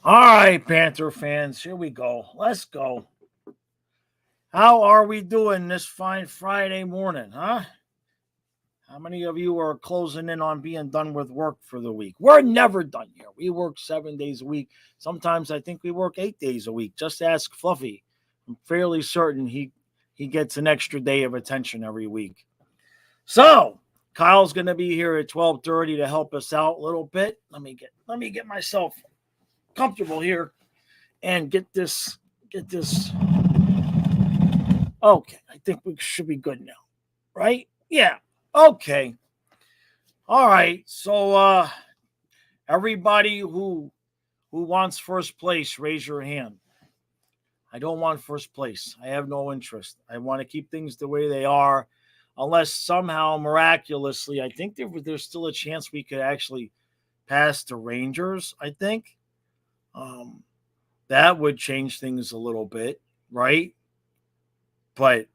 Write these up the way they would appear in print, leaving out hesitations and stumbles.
All right, Panther fans, here we go. Let's go. How are we doing this fine Friday morning, huh? How many of you are closing in on being done with work for the week? We're never done here. We work 7 days a week. Sometimes I think we work 8 days a week. Just ask Fluffy. I'm fairly certain he gets an extra day of attention every week. So Kyle's going to be here at 12:30 to help us out a little bit. Let me get myself comfortable here and get this. Okay, I think we should be good now, right? Yeah. Okay. All right. So everybody who wants first place, raise your hand. I don't want first place. I have no interest. I want to keep things the way they are, unless somehow miraculously, I think there's still a chance we could actually pass the Rangers. I think um, that would change things a little bit, right? But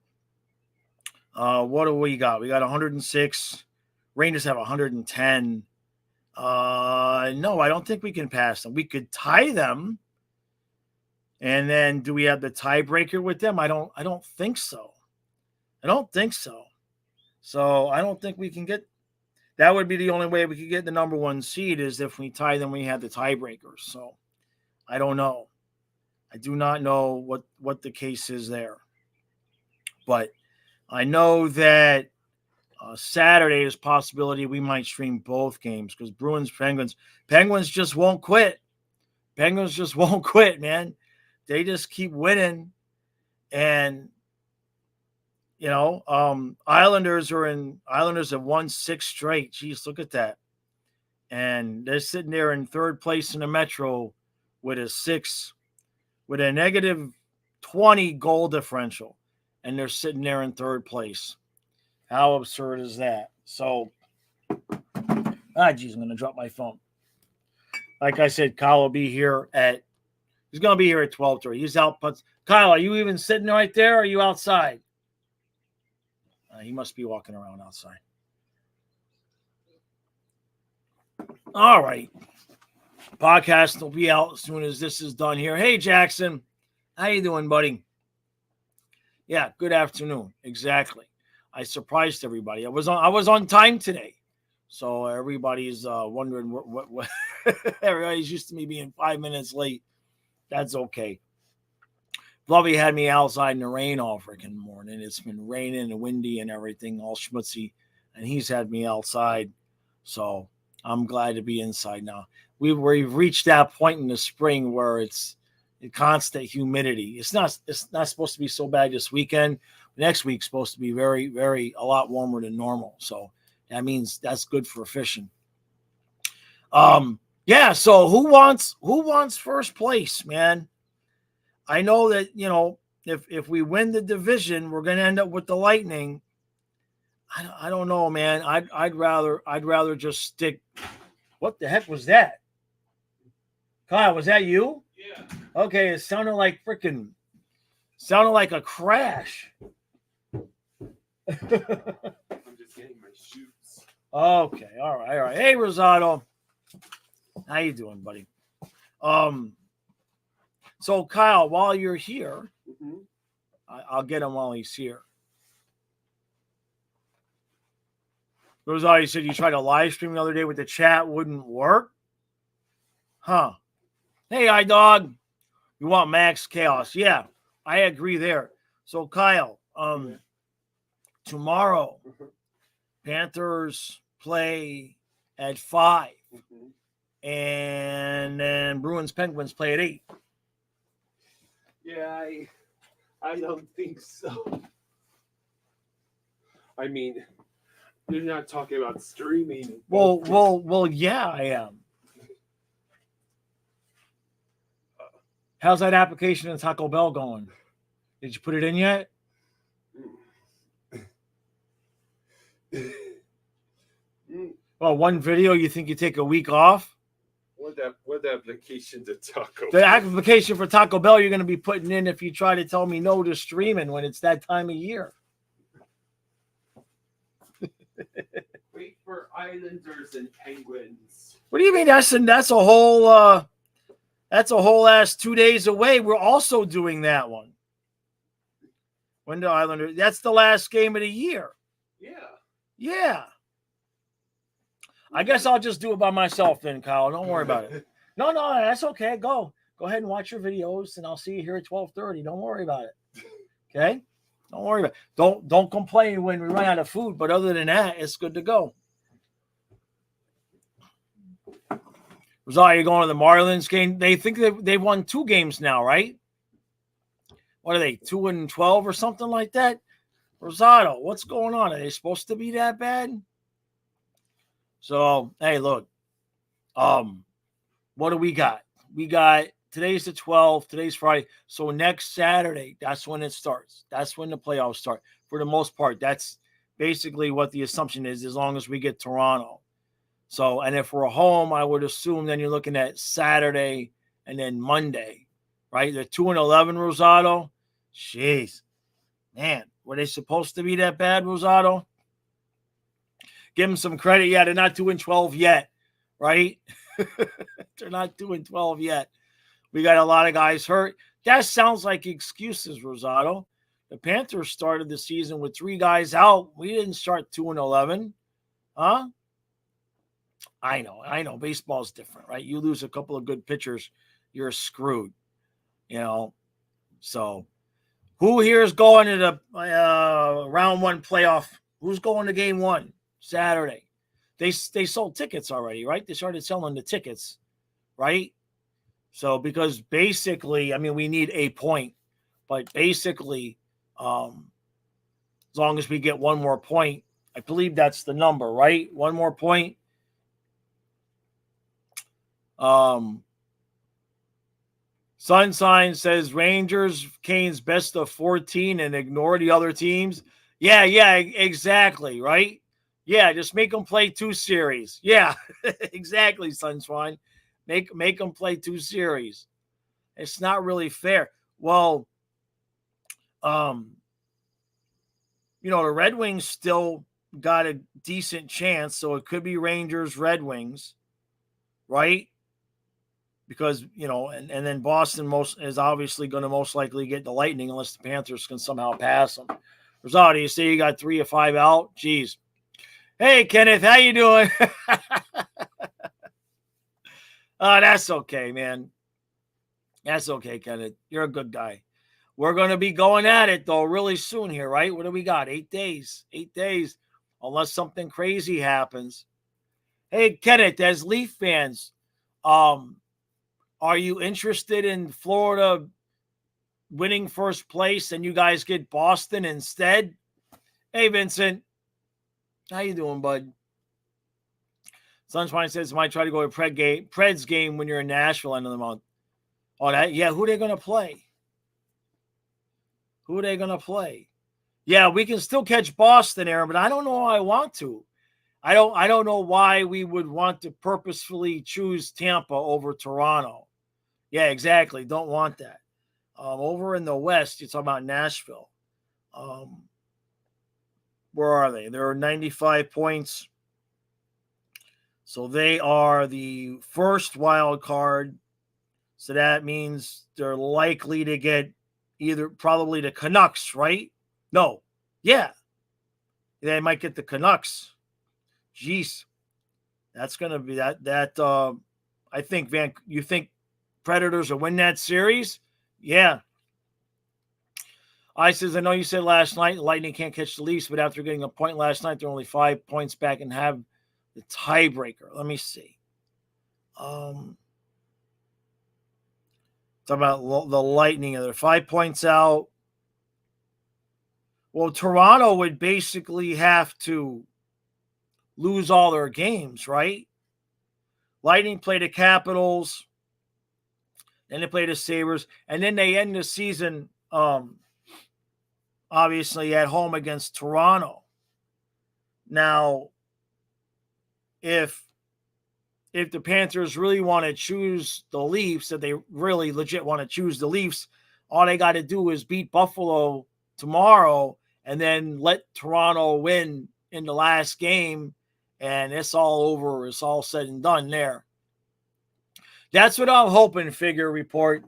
what do we got? We got 106. Rangers have 110. No, I don't think we can pass them. We could tie them, and then do we have the tiebreaker with them? I don't think so. I don't think so. So I don't think we can get. That would be the only way we could get the number one seed is if we tie them. We had the tiebreakers. So I don't know. I do not know what the case is there, but I know that Saturday is possibility we might stream both games because Penguins just won't quit. Penguins just won't quit, man. They just keep winning, and Islanders have won 6 straight. Jeez, look at that, and they're sitting there in third place in the Metro with a negative 20 goal differential, and they're sitting there in third place. How absurd is that? So, geez, I'm going to drop my phone. Like I said, Kyle will be here he's going to be here at 12:30. He's out. But Kyle, are you even sitting right there? Or are you outside? He must be walking around outside. All right. Podcast will be out as soon as this is done here. Hey, Jackson. How you doing, buddy? Yeah, good afternoon. Exactly. I surprised everybody. I was on time today. So everybody's wondering what everybody's used to me being 5 minutes late. That's okay. Fluffy had me outside in the rain all freaking morning. It's been raining and windy and everything, all schmutzy, and he's had me outside. So I'm glad to be inside now. We've reached that point in the spring where it's constant humidity. It's not supposed to be so bad this weekend. Next week's supposed to be very, very a lot warmer than normal. So that means that's good for fishing. Yeah. So who wants first place, man? I know that if we win the division, we're going to end up with the Lightning. I don't know, man. I'd rather just stick. What the heck was that? Kyle, was that you? Yeah. Okay, it sounded like a crash. I'm just getting my shoes. Okay, all right. Hey, Rosado, how you doing, buddy? So Kyle, while you're here, I'll get him while he's here. Rosado, you said you tried to live stream the other day with the chat, wouldn't work? Huh. Hey, iDog. You want max chaos? Yeah, I agree there. So Kyle, tomorrow, Panthers play at 5, and then Penguins play at 8. Yeah, I don't think so. I mean, you're not talking about streaming. Well, yeah, I am. How's that application in Taco Bell going? Did you put it in yet? Well, one video, you think you take a week off? What application to Taco Bell? The application for Taco Bell you're going to be putting in if you try to tell me no to streaming when it's that time of year. Wait for Islanders and Penguins. What do you mean? That's a whole That's a whole ass 2 days away. We're also doing that one. Window Islander. That's the last game of the year. Yeah. I guess I'll just do it by myself then, Kyle. Don't worry about it. No, that's okay. Go ahead and watch your videos, and I'll see you here at 12:30. Don't worry about it. Okay? Don't worry about it. Don't complain when we run out of food, but other than that, it's good to go. Rosario, you're going to the Marlins game. They think they've won 2 games now, right? What are they, 2-12 or something like that? Rosado, what's going on? Are they supposed to be that bad? So, hey, look. What do we got? We got, today's the 12th. Today's Friday. So next Saturday, that's when it starts. That's when the playoffs start. For the most part, that's basically what the assumption is, as long as we get Toronto. So, and if we're home, I would assume then you're looking at Saturday and then Monday, right? They're 2-11, Rosado. Jeez. Man, were they supposed to be that bad, Rosado? Give them some credit. Yeah, they're not 2-12 yet, right? They're not 2-12 yet. We got a lot of guys hurt. That sounds like excuses, Rosado. The Panthers started the season with 3 guys out. We didn't start 2-11. Huh? I know. Baseball's different, right? You lose a couple of good pitchers, you're screwed. So who here is going to the round 1 playoff? Who's going to game 1 Saturday? They sold tickets already, right? They started selling the tickets, right? So because basically, I mean, we need a point, but basically, as long as we get 1 more point, I believe that's the number, right? 1 more point. Sunshine says Rangers, Canes best of 14 and ignore the other teams. Yeah, exactly, right? Yeah, just make them play 2 series. Yeah, exactly, Sunshine. Make them play 2 series. It's not really fair. Well, the Red Wings still got a decent chance, so it could be Rangers, Red Wings, right? Because, and then Boston is obviously going to most likely get the Lightning unless the Panthers can somehow pass them. Rosado, you say you got 3 or 5 out? Jeez. Hey, Kenneth, how you doing? That's okay, man. That's okay, Kenneth. You're a good guy. We're going to be going at it, though, really soon here, right? What do we got? 8 days. 8 days, unless something crazy happens. Hey, Kenneth, as Leaf fans, are you interested in Florida winning first place and you guys get Boston instead? Hey, Vincent. How you doing, bud? Sunshine says, might try to go to Preds game when you're in Nashville end of the month. Oh, that? Yeah, who are they going to play? Who are they going to play? Yeah, we can still catch Boston, Aaron, but I don't know how I want to. I don't know why we would want to purposefully choose Tampa over Toronto. Yeah, exactly. Don't want that. Over in the West, you're talking about Nashville. Where are they? They're 95 points. So they are the first wild card. So that means they're likely to get probably the Canucks, right? No. Yeah. They might get the Canucks. Jeez. That's going to be that I think you think Predators will win that series? Yeah. I know you said last night Lightning can't catch the Leafs, but after getting a point last night, they're only 5 points back and have the tiebreaker. Let me see. Talk about the Lightning. They're 5 points out. Well, Toronto would basically have to lose all their games, right? Lightning play the Capitals, then they play the Sabres, and then they end the season obviously at home against Toronto. Now, if the Panthers really want to choose the Leafs, if they really legit want to choose the Leafs, all they got to do is beat Buffalo tomorrow and then let Toronto win in the last game, and it's all over. It's all said and done there. That's what I'm hoping, figure report.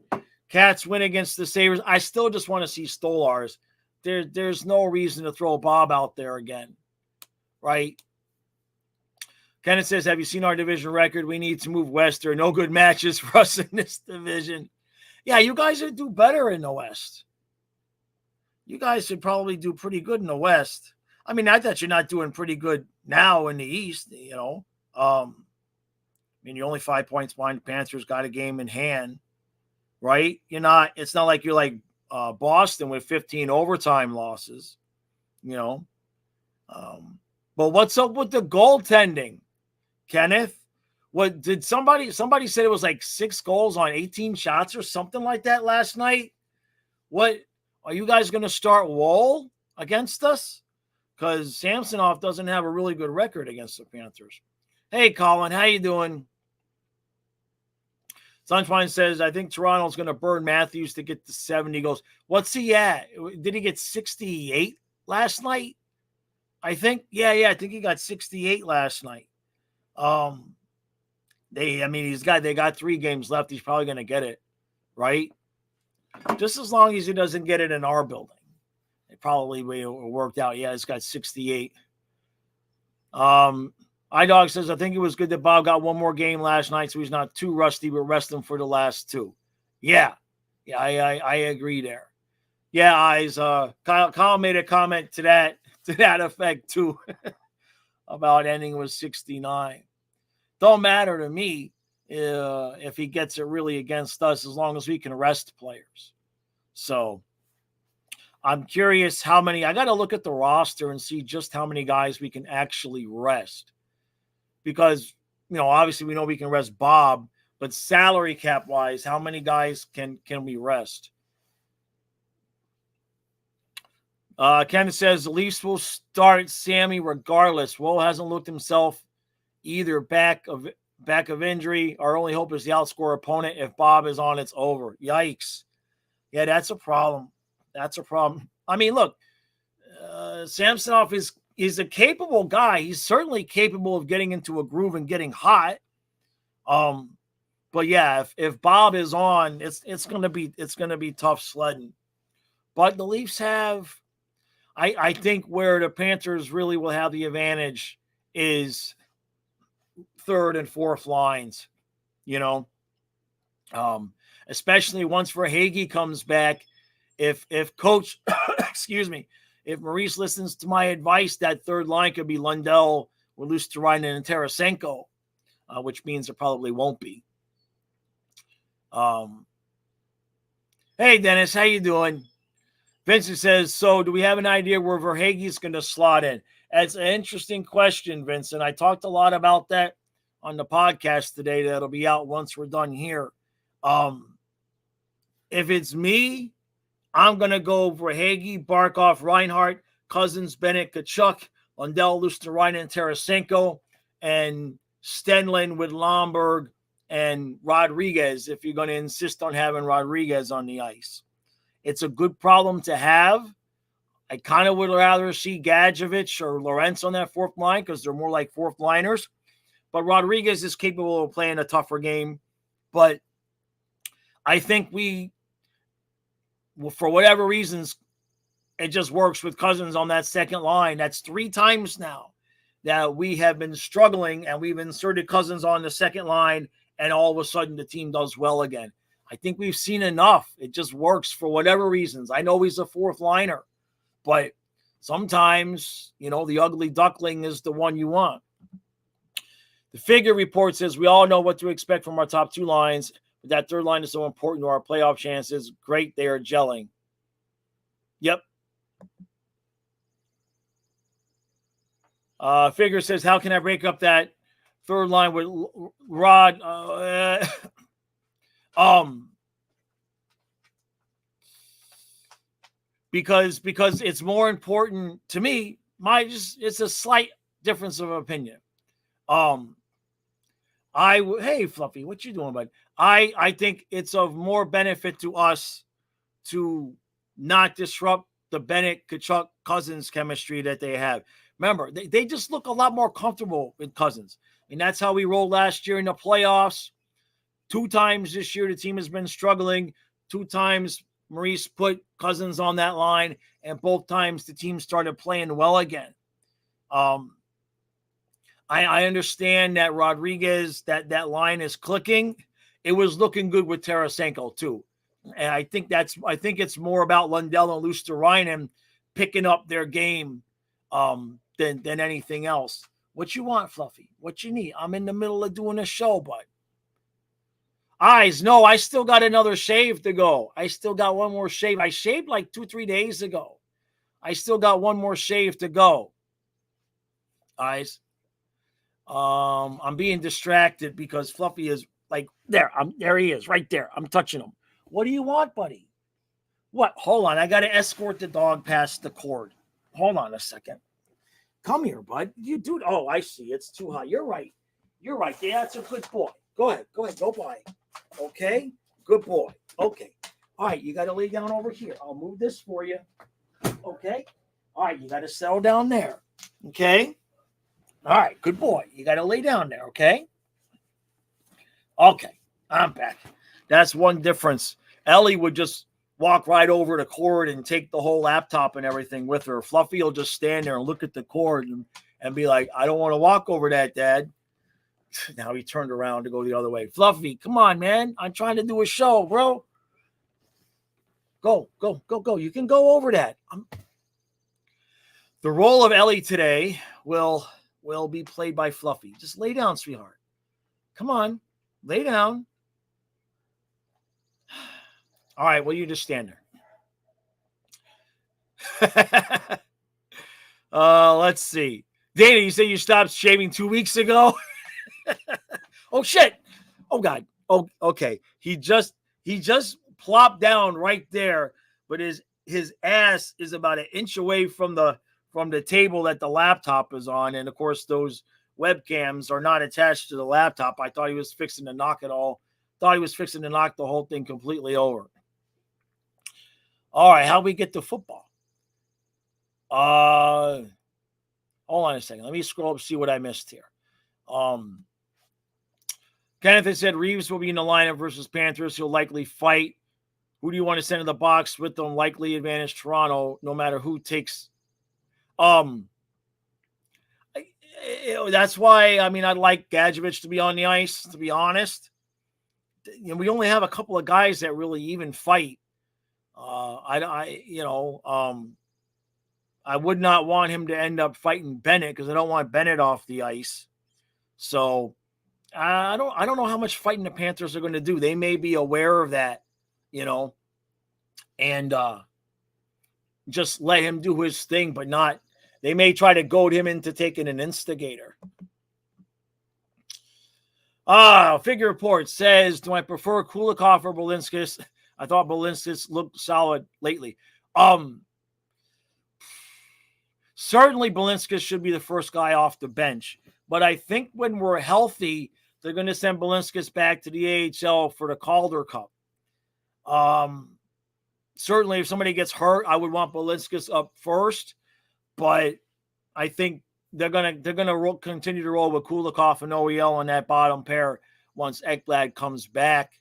Cats win against the Sabres. I still just want to see Stolars. There's no reason to throw Bob out there again, right? Kenneth says, have you seen our division record? We need to move west. There are no good matches for us in this division. Yeah, you guys would do better in the West. You guys should probably do pretty good in the West. I mean, not that you're not doing pretty good now in the East, you know. I mean, you're only 5 points behind the Panthers, got a game in hand, right? It's not like you're like Boston with 15 overtime losses, you know. But what's up with the goaltending, Kenneth? What did somebody said it was like 6 goals on 18 shots or something like that last night? What are you guys going to start Wall against us? Because Samsonov doesn't have a really good record against the Panthers. Hey, Colin, how you doing? Sunshine says, I think Toronto's going to burn Matthews to get to 70 goals. What's he at? Did he get 68 last night? I think. Yeah, I think he got 68 last night. They got 3 games left. He's probably going to get it, right? Just as long as he doesn't get it in our building. It probably worked out. Yeah, it's got 68. iDog says, I think it was good that Bob got one more game last night, so he's not too rusty, but rest him for the last 2. Yeah, I agree there. Yeah, Eyes. Kyle made a comment to that effect too about ending with 69. Don't matter to me if he gets it really against us, as long as we can rest players. So I'm curious how many. I got to look at the roster and see just how many guys we can actually rest. Because, obviously we know we can rest Bob, but salary cap wise, how many guys can we rest? Ken says the Leafs will start Sammy regardless. Woe hasn't looked himself either back of injury. Our only hope is the outscore opponent. If Bob is on, it's over. Yikes. Yeah, that's a problem. I mean, look, Samsonov is a capable guy. He's certainly capable of getting into a groove and getting hot. But yeah, if Bob is on, it's gonna be tough sledding. But the Leafs have, I think, where the Panthers really will have the advantage is third and fourth lines. Especially once Verhaeghe comes back. If Coach, excuse me, if Maurice listens to my advice, that third line could be Lundell, Luostarinen, and Tarasenko, which means there probably won't be. Hey, Dennis, how you doing? Vincent says, so do we have an idea where Verhaeghe is going to slot in? That's an interesting question, Vincent. I talked a lot about that on the podcast today. That'll be out once we're done here. If it's me, I'm going to go Verhaeghe, Barkov, Reinhart, Cousins, Bennett, Tkachuk, Lundell, Luostarinen, Tarasenko, and Stenlin with Lomberg and Rodriguez, if you're going to insist on having Rodriguez on the ice. It's a good problem to have. I kind of would rather see Gadjevich or Lorentz on that fourth line because they're more like fourth liners. But Rodriguez is capable of playing a tougher game. But I think for whatever reasons, it just works with Cousins on that second line. That's 3 times now that we have been struggling and we've inserted Cousins on the second line, and all of a sudden the team does well again. I think we've seen enough. It just works for whatever reasons. I know he's a fourth liner, but sometimes, the ugly duckling is the one you want. The figure report says we all know what to expect from our top 2 lines, but that third line is so important to our playoff chances. Great, they are gelling. Yep. Figure says, how can I break up that third line with Rod? Because it's more important to me. It's a slight difference of opinion. Hey Fluffy, what you doing, bud? I think it's of more benefit to us to not disrupt the Bennett, Tkachuk, Cousins chemistry that they have. Remember, they just look a lot more comfortable with Cousins. And that's how we rolled last year in the playoffs. 2 times this year the team has been struggling. 2 times Maurice put Cousins on that line, and both times the team started playing well again. I understand that Rodriguez, that line is clicking. It was looking good with Tarasenko too. And I think it's more about Lundell and Luostarinen picking up their game than anything else. What you want, Fluffy? What you need? I'm in the middle of doing a show, bud. Eyes, no, I still got another shave to go. I still got one more shave. I shaved like 2-3 days ago. I still got one more shave to go. Eyes. I'm being distracted because Fluffy is like there. There he is, right there. I'm touching him. What do you want, buddy? What? Hold on. I got to escort the dog past the cord. Hold on a second. Come here, bud. You dude. Oh, I see. It's too high. You're right. You're right. Yeah, that's a good boy. Go ahead. Go ahead. Go by. Okay. Good boy. Okay. All right. You got to lay down over here. I'll move this for you. Okay. All right. You got to settle down there. Okay. All right. Good boy. You got to lay down there. Okay. Okay. I'm back. That's one difference. Ellie would just walk right over the cord and take the whole laptop and everything with her. Fluffy will just stand there and look at the cord and be like, I don't want to walk over that, Dad. Now he turned around to go the other way. Fluffy, come on, man. I'm trying to do a show, bro. Go. You can go over that. The role of Ellie today will be played by Fluffy. Just lay down, sweetheart. Come on. Lay down. All right, well, you just stand there. Let's see. Dana, you say you stopped shaving 2 weeks ago? Oh, shit. Oh, God. Oh, okay. He just plopped down right there, but his ass is about an inch away from the table that the laptop is on. And, of course, those webcams are not attached to the laptop. I thought he was fixing to knock the whole thing completely over. All right, how we get to football? Hold on a second. Let me scroll up, see what I missed here. Kenneth has said Reeves will be in the lineup versus Panthers. He'll likely fight. Who do you want to send in the box with them? Likely advantage Toronto, no matter who takes. That's why, I'd like Gadjevich to be on the ice, to be honest. We only have a couple of guys that really even fight. I would not want him to end up fighting Bennett because I don't want Bennett off the ice. So I don't know how much fighting the Panthers are going to do. They may be aware of that, and just let him do his thing, but not. They may try to goad him into taking an instigator. Figure report says, do I prefer Kulikov or Belinskis? I thought Belinskis looked solid lately. Certainly Belinskis should be the first guy off the bench. But I think when we're healthy, they're going to send Belinskis back to the AHL for the Calder Cup. Certainly if somebody gets hurt, I would want Belinskis up first. But I think they're gonna continue to roll with Kulikov and OEL on that bottom pair once Ekblad comes back.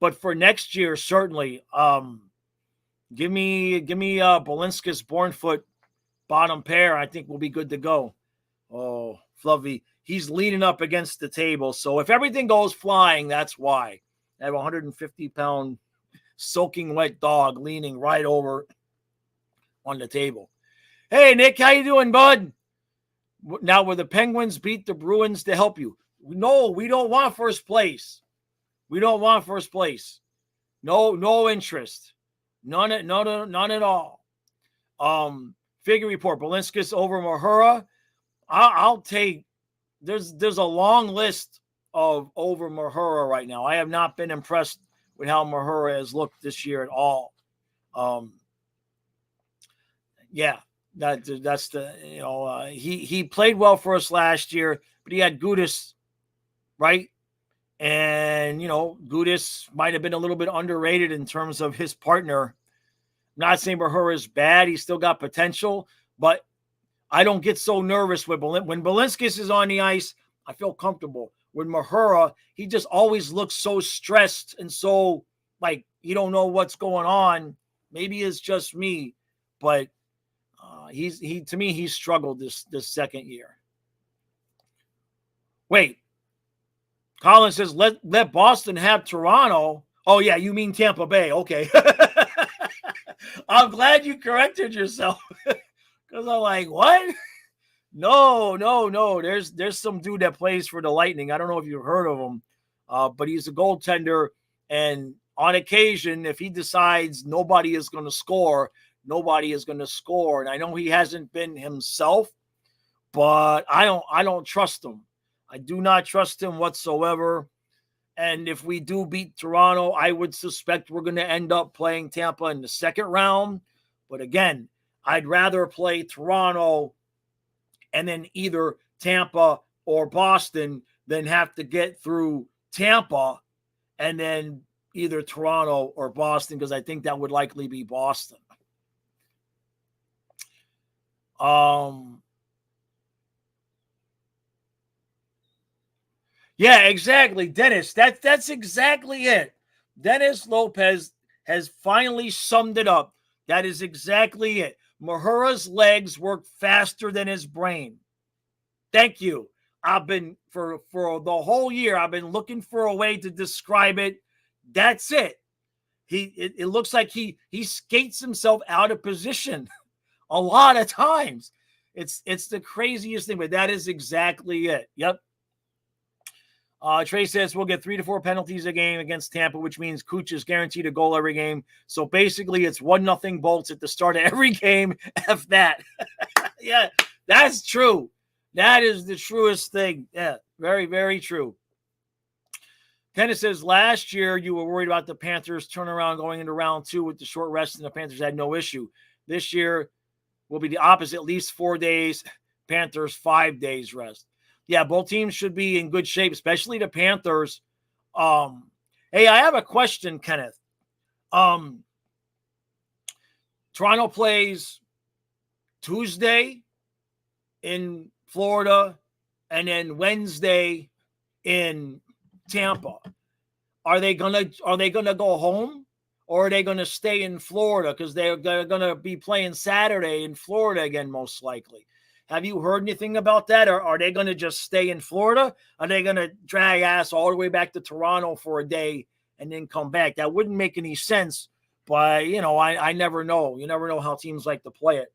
But for next year, certainly, give me Belinskis, Bornfoot, bottom pair. I think we'll be good to go. Oh, Fluffy, he's leaning up against the table. So if everything goes flying, that's why. I have a 150-pound soaking wet dog leaning right over on the table. Hey, Nick, how you doing, bud? Now, will the Penguins beat the Bruins to help you? No, we don't want first place. We don't want first place. No interest. None at all. Figure report, Belinskis over Mahura. I'll take, there's a long list of over Mahura right now. I have not been impressed with how Mahura has looked this year at all. Yeah. That's the, he played well for us last year, but he had Gudas, right? And, Gudas might have been a little bit underrated in terms of his partner. I'm not saying Bahura is bad. He's still got potential, but I don't get so nervous when Belinskis is on the ice. I feel comfortable. with Mahura, he just always looks so stressed and so like you don't know what's going on. Maybe it's just me, but to me he's struggled this second year. Wait, Colin says let Boston have Toronto. Oh yeah, you mean Tampa Bay? Okay, I'm glad you corrected yourself because I'm like what? No. There's some dude that plays for the Lightning. I don't know if you've heard of him, but he's a goaltender. And on occasion, if he decides nobody is going to score, nobody is going to score. And I know he hasn't been himself, but I don't trust him. I do not trust him whatsoever. And if we do beat Toronto, I would suspect we're going to end up playing Tampa in the second round. But again, I'd rather play Toronto and then either Tampa or Boston than have to get through Tampa and then either Toronto or Boston, because I think that would likely be Boston. Yeah, exactly, Dennis. That's exactly it. Dennis Lopez has finally summed it up. That is exactly it. Mahura's legs work faster than his brain. Thank you. I've been for the whole year, I've been looking for a way to describe it. That's it. It looks like he skates himself out of position a lot of times. It's the craziest thing, but that is exactly it. Yep. Trey says we'll get 3 to 4 penalties a game against Tampa, which means Cooch is guaranteed a goal every game. So basically, it's 1-0 Bolts at the start of every game. F that. Yeah, that's true. That is the truest thing. Yeah, very, very true. Kenneth says last year you were worried about the Panthers turnaround going into round 2 with the short rest, and the Panthers had no issue. This year will be the opposite, at least 4 days. Panthers 5 days rest. Yeah, both teams should be in good shape, especially the Panthers. Hey, I have a question, Kenneth. Toronto plays Tuesday in Florida and then Wednesday in Tampa. Are they gonna go home, or are they gonna stay in Florida because they're gonna be playing Saturday in Florida again, most likely? Have you heard anything about that? Or are they going to just stay in Florida? Are they going to drag ass all the way back to Toronto for a day and then come back? That wouldn't make any sense. But, I never know. You never know how teams like to play it.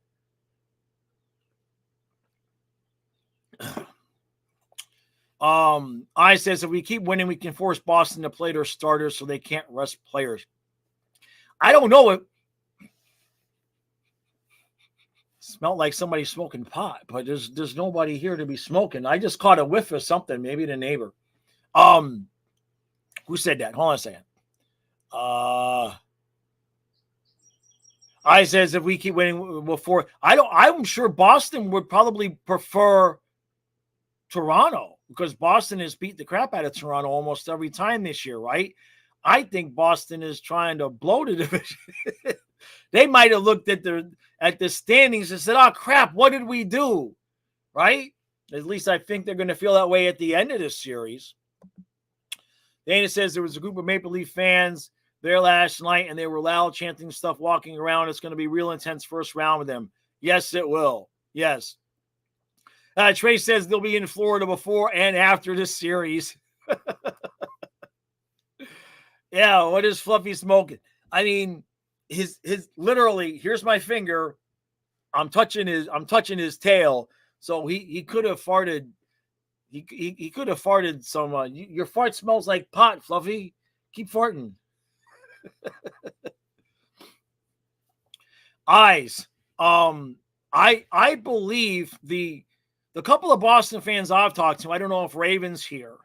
I says if we keep winning, we can force Boston to play their starters so they can't rest players. I don't know if smelled like somebody smoking pot, but there's nobody here to be smoking. I just caught a whiff of something, maybe the neighbor. Who said that? Hold on a second. I says if we keep winning before, I'm sure Boston would probably prefer Toronto because Boston has beat the crap out of Toronto almost every time this year, right? I think Boston is trying to blow the division. They might have looked at the standings and said, "Oh crap, what did we do?" Right? At least I think they're going to feel that way at the end of this series. Dana says there was a group of Maple Leaf fans there last night, and they were loud, chanting stuff, walking around. It's going to be real intense first round with them. Yes, it will. Yes. Trey says they'll be in Florida before and after this series. Yeah, what is Fluffy smoking? I mean, his literally, here's my finger. I'm touching his tail. So he could have farted. He could have farted some. Your fart smells like pot, Fluffy. Keep farting. Eyes. I believe the couple of Boston fans I've talked to. I don't know if Raven's here.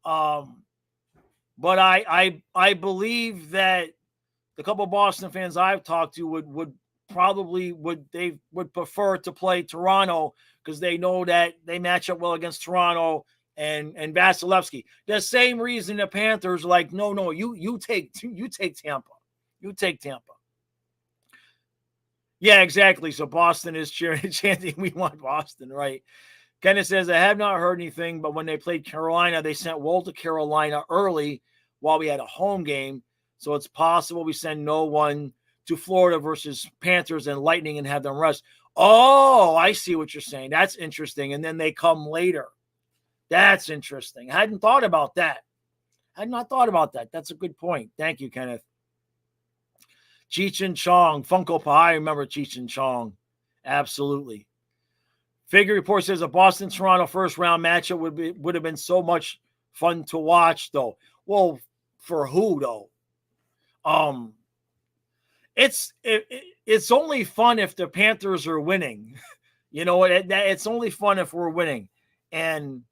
But I believe that the couple of Boston fans I've talked to would prefer to play Toronto because they know that they match up well against Toronto and Vasilevsky. The same reason the Panthers are like, no, you take Tampa. You take Tampa. Yeah, exactly. So Boston is chanting, we want Boston, right? Kenneth says, I have not heard anything, but when they played Carolina, they sent Woll to Carolina early while we had a home game. So it's possible we send no one to Florida versus Panthers and Lightning and have them rest. Oh, I see what you're saying. That's interesting. And then they come later. That's interesting. I hadn't thought about that. I had not thought about that. That's a good point. Thank you, Kenneth. Cheech and Chong, Funko Pie. I remember Cheech and Chong. Absolutely. Figure Report says a Boston-Toronto first-round matchup would have been so much fun to watch, though. Well, for who, though? It's only fun if the Panthers are winning. You know, it's only fun if we're winning. And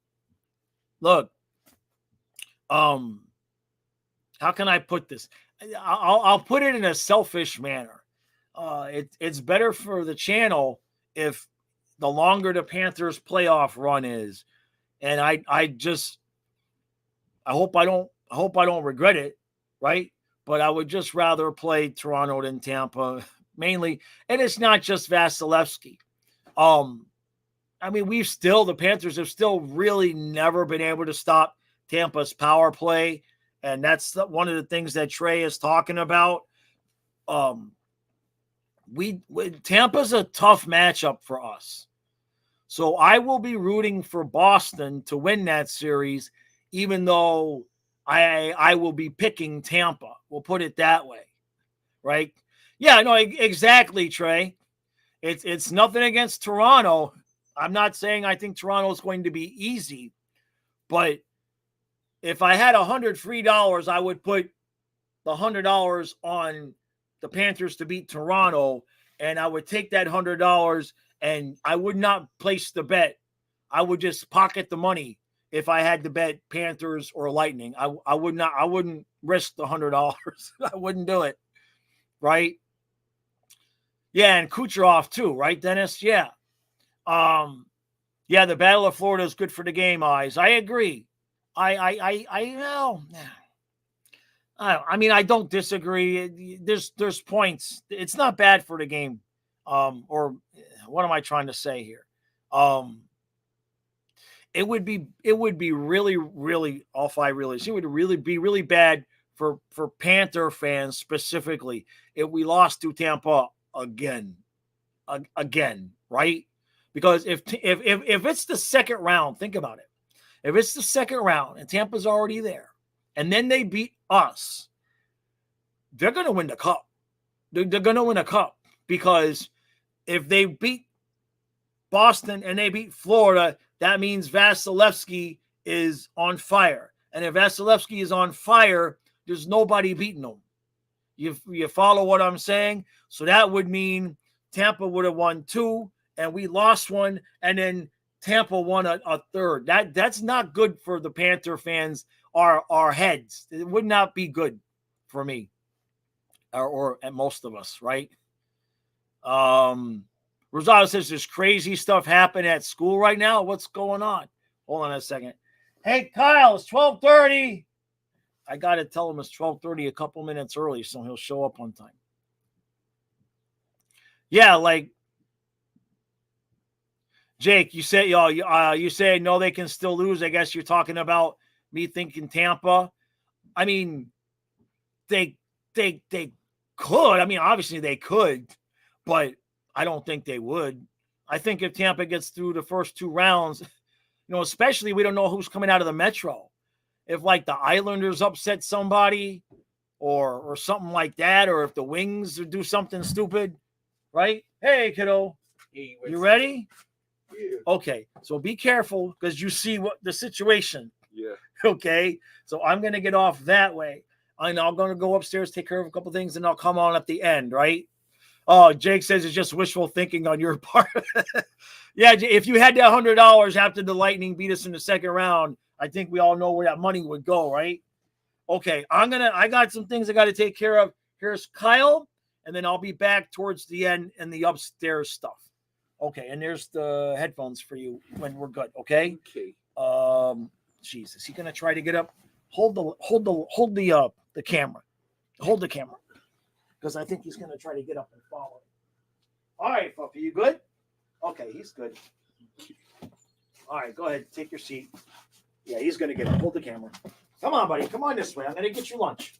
look, how can I put this? I'll put it in a selfish manner. It's better for the channel if the longer the Panthers playoff run is. And I hope I don't regret it, right? But I would just rather play Toronto than Tampa, mainly. And it's not just Vasilevsky. I mean, the Panthers have still really never been able to stop Tampa's power play. And that's one of the things that Trey is talking about. Tampa's a tough matchup for us. So I will be rooting for Boston to win that series, even though I will be picking Tampa. We'll put it that way, right? Yeah, no, exactly, Trey. It's nothing against Toronto. I'm not saying I think Toronto is going to be easy, but if I had $100 free, I would put the $100 on the Panthers to beat Toronto, and I would take that $100 and I would not place the bet. I would just pocket the money if I had to bet Panthers or Lightning. I wouldn't risk the $100. I wouldn't do it. Right? Yeah, and Kucherov too, right, Dennis? Yeah. Yeah, the Battle of Florida is good for the game, Eyes. I agree. I mean, I don't disagree. There's points. It's not bad for the game. Or what am I trying to say here? It would be really, really, all five really. It would really be really bad for Panther fans specifically if we lost to Tampa again, right? Because if it's the second round, think about it. If it's the second round and Tampa's already there, and then they beat us, they're going to win the cup. They're going to win a cup because if they beat Boston and they beat Florida, that means Vasilevsky is on fire. And if Vasilevsky is on fire, there's nobody beating him. You follow what I'm saying? So that would mean Tampa would have won 2 and we lost 1, and then Tampa won a third. That's not good for the Panther fans, our heads. It would not be good for me or at most of us, right? Rosado says there's crazy stuff happening at school right now. What's going on? Hold on a second. Hey, Kyle, it's 12:30. I got to tell him it's 12:30 a couple minutes early so he'll show up on time. Yeah, like Jake, you say, you say no, they can still lose. I guess you're talking about me thinking Tampa. I mean, they could. I mean, obviously they could, but I don't think they would. I think if Tampa gets through the first 2 rounds, especially we don't know who's coming out of the Metro. If like the Islanders upset somebody or something like that, or if the Wings do something stupid, right? Hey, kiddo, you ready? Yeah. Okay, so be careful because you see what the situation. Yeah. Okay, so I'm going to get off that way. I'm going to go upstairs, take care of a couple things, and I'll come on at the end, right? Oh, Jake says it's just wishful thinking on your part. Yeah, if you had that $100 after the Lightning beat us in the second round, I think we all know where that money would go, right? Okay, I got some things I got to take care of. Here's Kyle, and then I'll be back towards the end and the upstairs stuff. Okay, and there's the headphones for you when we're good. Okay. Okay. Jesus, he gonna try to get up. Hold the camera. Hold the camera, because I think he's gonna try to get up and follow. All right, Puppy, you good? Okay, he's good. All right, go ahead. Take your seat. Yeah, he's going to get it. Hold the camera. Come on, buddy. Come on this way. I'm going to get you lunch.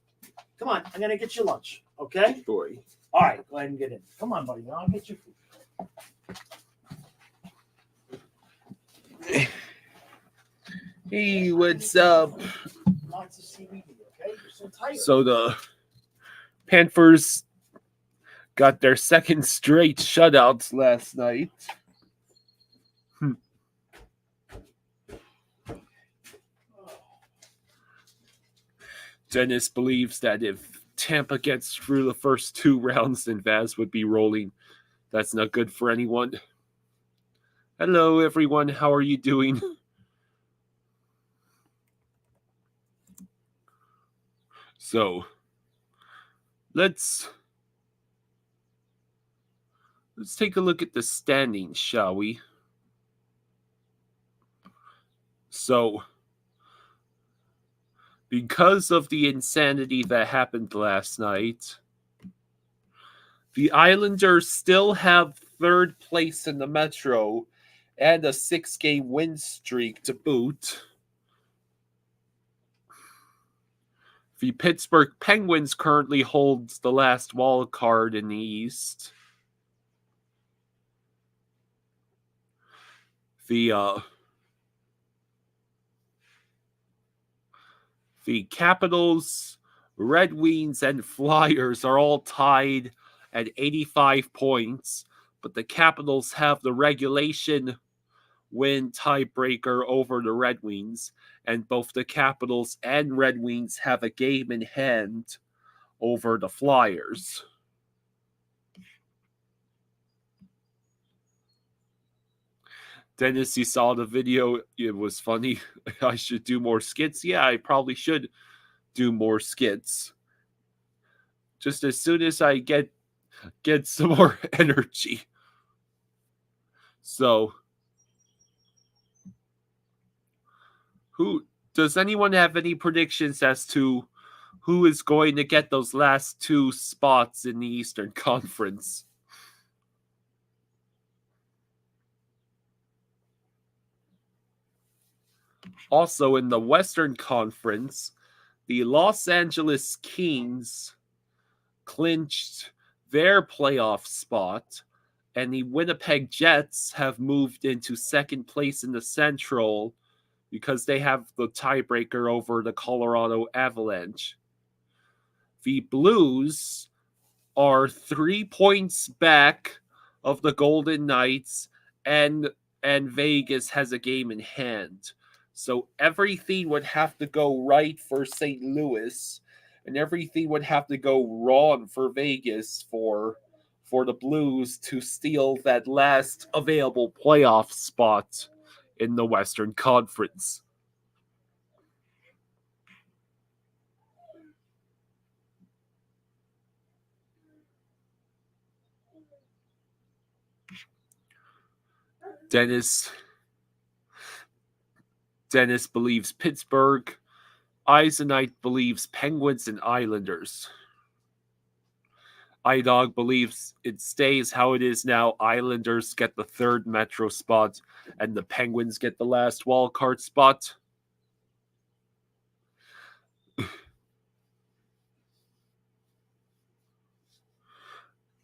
Come on. I'm going to get you lunch. Okay? Boy. All right. Go ahead and get in. Come on, buddy. I'll get you food. Hey, what's up? Lots of CBD, okay? You're so tired. So the Panthers got their second straight shutouts last night. Dennis believes that if Tampa gets through the first 2 rounds, then Vaz would be rolling. That's not good for anyone. Hello, everyone. How are you doing? So, let's take a look at the standings, shall we? So, because of the insanity that happened last night, the Islanders still have 3rd place in the Metro and a 6-game win streak to boot. The Pittsburgh Penguins currently holds the last wild card in the East. The Capitals, Red Wings, and Flyers are all tied at 85 points, but the Capitals have the regulation win tiebreaker over the Red Wings, and both the Capitals and Red Wings have a game in hand over the Flyers. Dennis, you saw the video. It was funny. I should do more skits. Yeah, I probably should do more skits. Just as soon as I get some more energy. So, does anyone have any predictions as to who is going to get those last 2 spots in the Eastern Conference? Also, in the Western Conference, the Los Angeles Kings clinched their playoff spot, and the Winnipeg Jets have moved into 2nd place in the Central because they have the tiebreaker over the Colorado Avalanche. The Blues are 3 points back of the Golden Knights, and Vegas has a game in hand. So everything would have to go right for St. Louis, and everything would have to go wrong for Vegas for the Blues to steal that last available playoff spot in the Western Conference. Dennis believes Pittsburgh. Eisenite believes Penguins and Islanders. iDog believes it stays how it is now. Islanders get the 3rd Metro spot, and the Penguins get the last wild card spot.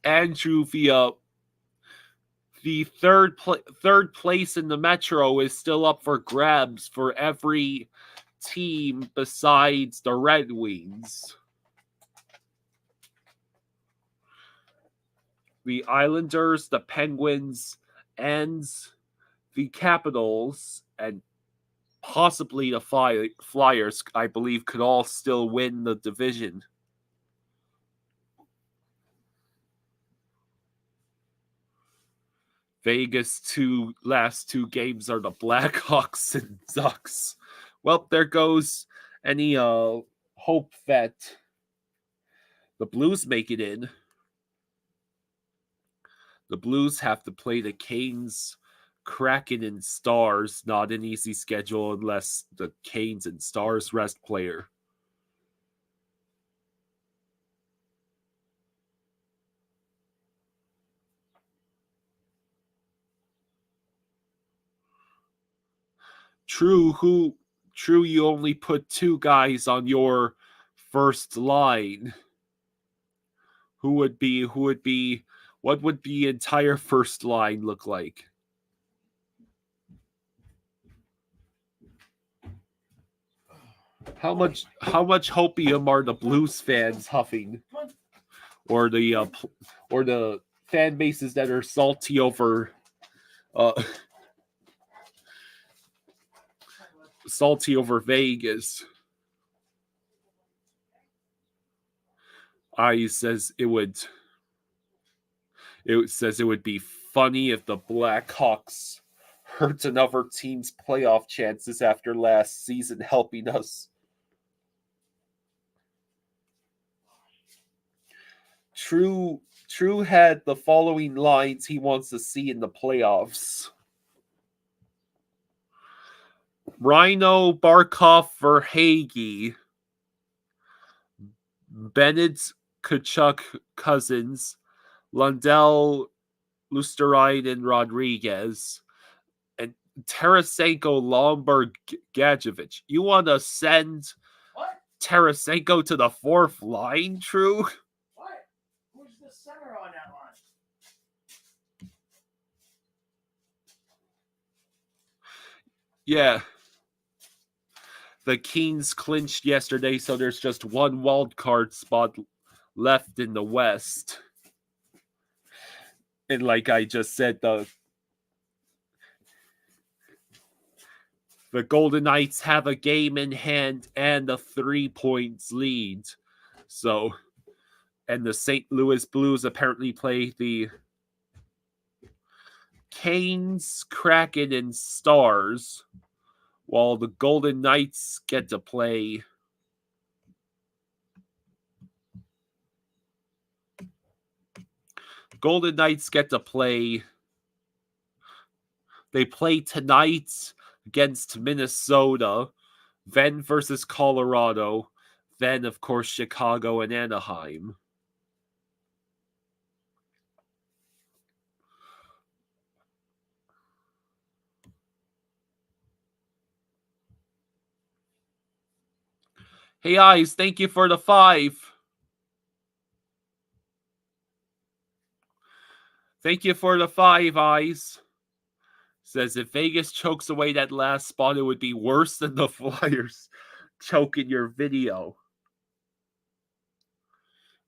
Andrew, the third place in the Metro is still up for grabs for every team besides the Red Wings. The Islanders, the Penguins, and the Capitals, and possibly the Flyers, I believe, could all still win the division. Vegas' last 2 games are the Blackhawks and Ducks. Well, there goes any hope that the Blues make it in. The Blues have to play the Canes, Kraken, and Stars. Not an easy schedule unless the Canes and Stars rest player. True, you only put 2 guys on your first line. Who would be what would the entire first line look like? How much hopium are the Blues fans huffing? Or the fan bases that are salty over Vegas. I says it would be funny if the Blackhawks hurt another team's playoff chances after last season helping us. True had the following lines he wants to see in the playoffs. Rhino, Barkov, Verhage, Bennett, Kachuk, Cousins, Lundell, Lusterine, and Rodriguez, and Tarasenko, Lomberg, Gadjevich. You want to send Tarasenko to the 4th line, True? What? Who's the center on that line? Yeah. The Kings clinched yesterday, so there's just one wild card spot left in the West. And like I just said, the Golden Knights have a game in hand and a 3 points lead. So, and the St. Louis Blues apparently play the Canes, Kraken, and Stars, while the Golden Knights get to play they play tonight against Minnesota, then versus Colorado, then of course Chicago and Anaheim. Hey, Eyes, thank you for the 5. Thank you for the 5, Eyes. Says if Vegas chokes away that last spot, it would be worse than the Flyers choking your video.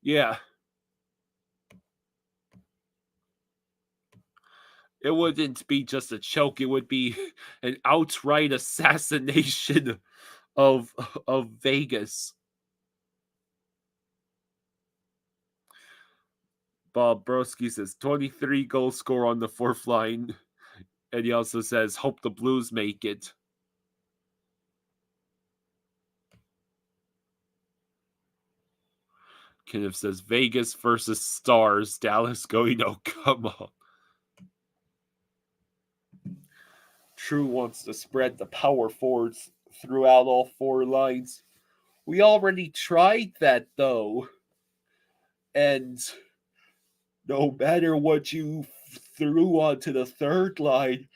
Yeah. It wouldn't be just a choke. It would be an outright assassination of Vegas. Bob Broski says 23 goal score on the 4th line. And he also says, hope the Blues make it. Kenneth says, Vegas versus Stars. Dallas going, oh, come on. True wants to spread the power forwards throughout all 4 lines. We already tried that, though. And no matter what you threw onto the 3rd line,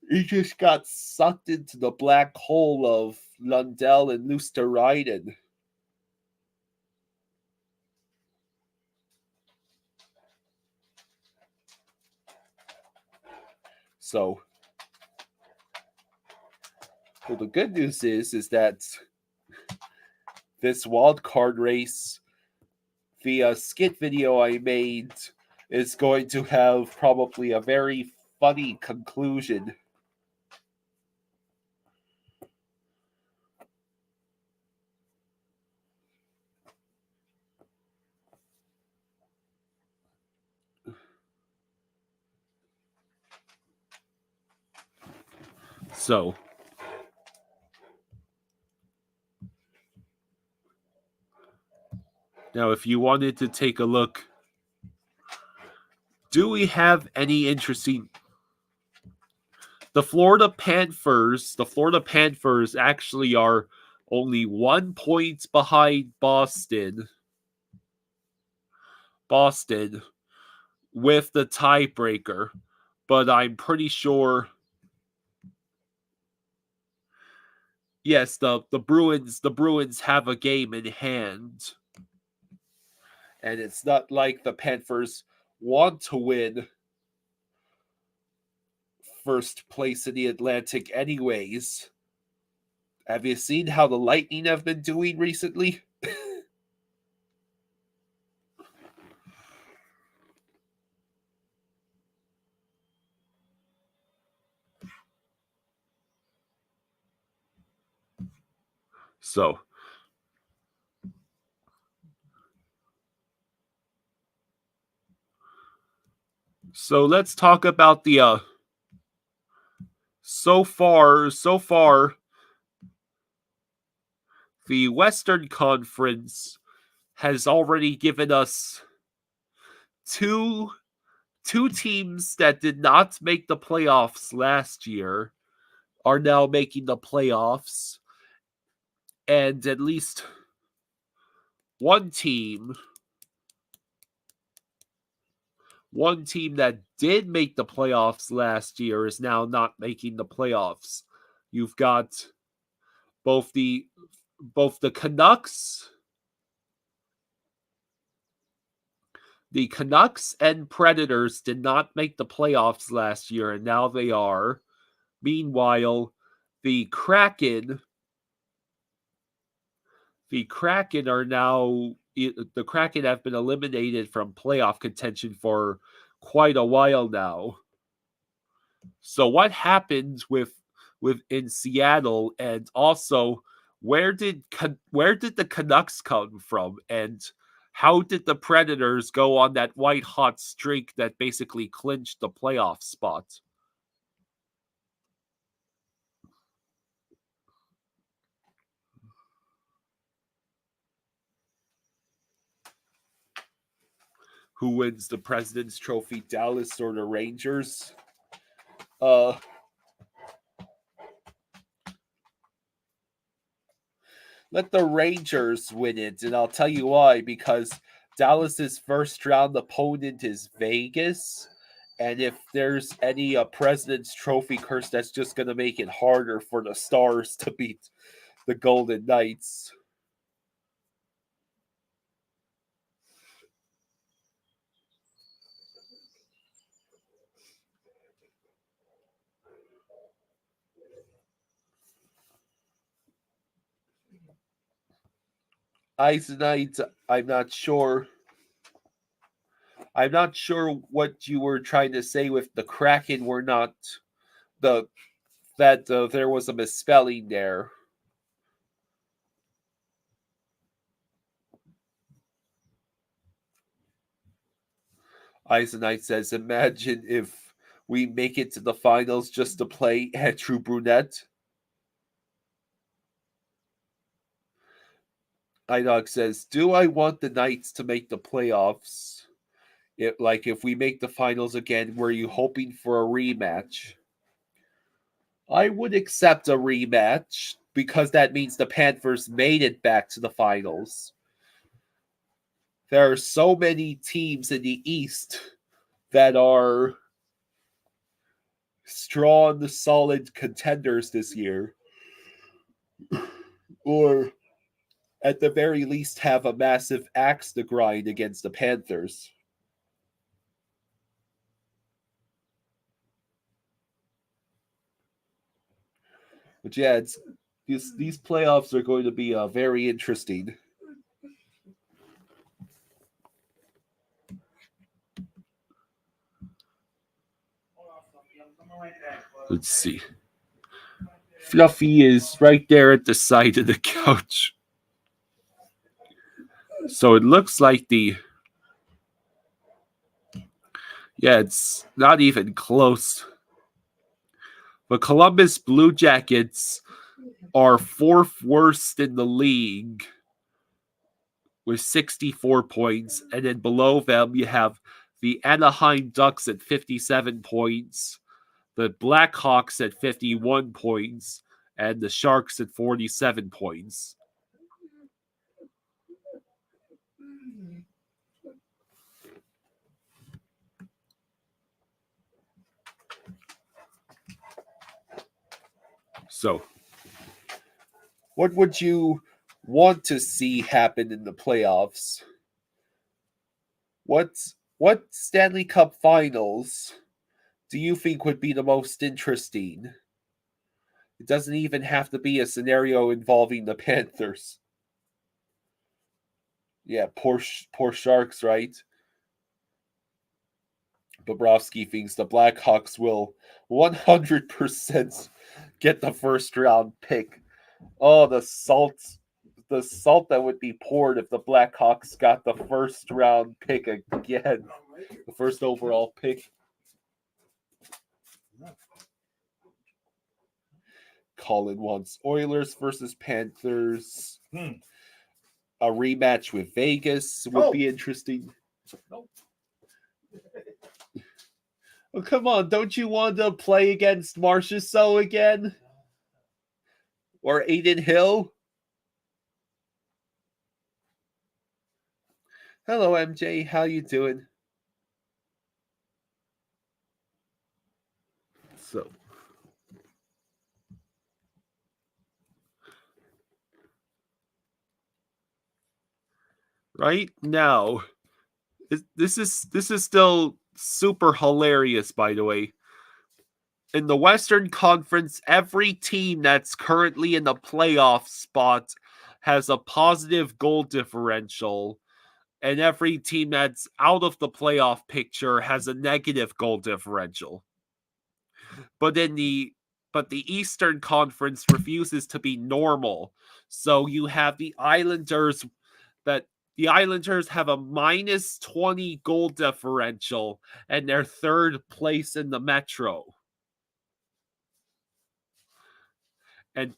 he just got sucked into the black hole of Lundell and Lusteriden. So, well, the good news is that this wild card race, the skit video I made, is going to have probably a very funny conclusion. So, now if you wanted to take a look, do we have any interesting... The Florida Panthers actually are only 1 point behind Boston with the tiebreaker, but I'm pretty sure Yes, the Bruins have a game in hand. And it's not like the Panthers want to win first place in the Atlantic anyways. Have you seen how the Lightning have been doing recently? So let's talk about the so far the Western Conference has already given us two teams that did not make the playoffs last year are now making the playoffs, and at least one team that did make the playoffs last year is now not making the playoffs. You've got both the Canucks, and Predators did not make the playoffs last year, and now they are. Meanwhile, the Kraken are now the Kraken have been eliminated from playoff contention for quite a while now. So what happened in Seattle, and also where did the Canucks come from, and how did the Predators go on that white hot streak that basically clinched the playoff spot? Who wins the President's Trophy, Dallas or the Rangers? Let the Rangers win it, and I'll tell you why. Because Dallas's first round opponent is Vegas, and if there's any President's Trophy curse, that's just going to make it harder for the Stars to beat the Golden Knights. Eisenite, I'm not sure. I'm not sure what you were trying to say with the Kraken were not the that there was a misspelling there. Eisenite says, imagine if we make it to the finals just to play Andrew Brunette. Idog says, do I want the Knights to make the playoffs? If we make the finals again, were you hoping for a rematch? I would accept a rematch because that means the Panthers made it back to the finals. There are so many teams in the East that are strong, solid contenders this year, or at the very least have a massive axe to grind against the Panthers. But yeah, these playoffs are going to be very interesting. Let's see. Fluffy is right there at the side of the couch. So it looks like it's not even close. The Columbus Blue Jackets are fourth worst in the league with 64 points. And then below them, you have the Anaheim Ducks at 57 points, the Blackhawks at 51 points, and the Sharks at 47 points. So What would you want to see happen in the playoffs? What Stanley Cup Finals do you think would be the most interesting? It doesn't even have to be a scenario involving the Panthers. Yeah, poor Sharks, right? Bobrovsky thinks the Blackhawks will 100% get the first round pick. Oh, the salt that would be poured if the Blackhawks got the first round pick again. The first overall pick. Colin wants Oilers versus Panthers. A rematch with Vegas would be interesting. Oh, come on. Don't you want to play against Marchessault again? Or Aiden Hill? Hello, MJ. How you doing? So, right now, this is still super hilarious, by the way. In the Western Conference, every team that's currently in the playoff spot has a positive goal differential, and every team that's out of the playoff picture has a negative goal differential. But the Eastern Conference refuses to be normal. So you have the Islanders have a minus 20 goal differential and they're third place in the Metro. And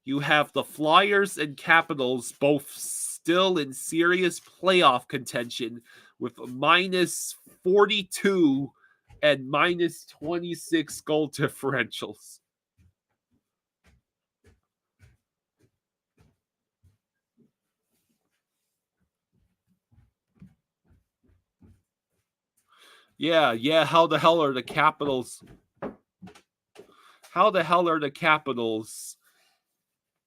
you have the Flyers and Capitals both still in serious playoff contention with minus 42 and minus 26 goal differentials. Yeah, how the hell are the Capitals? How the hell are the Capitals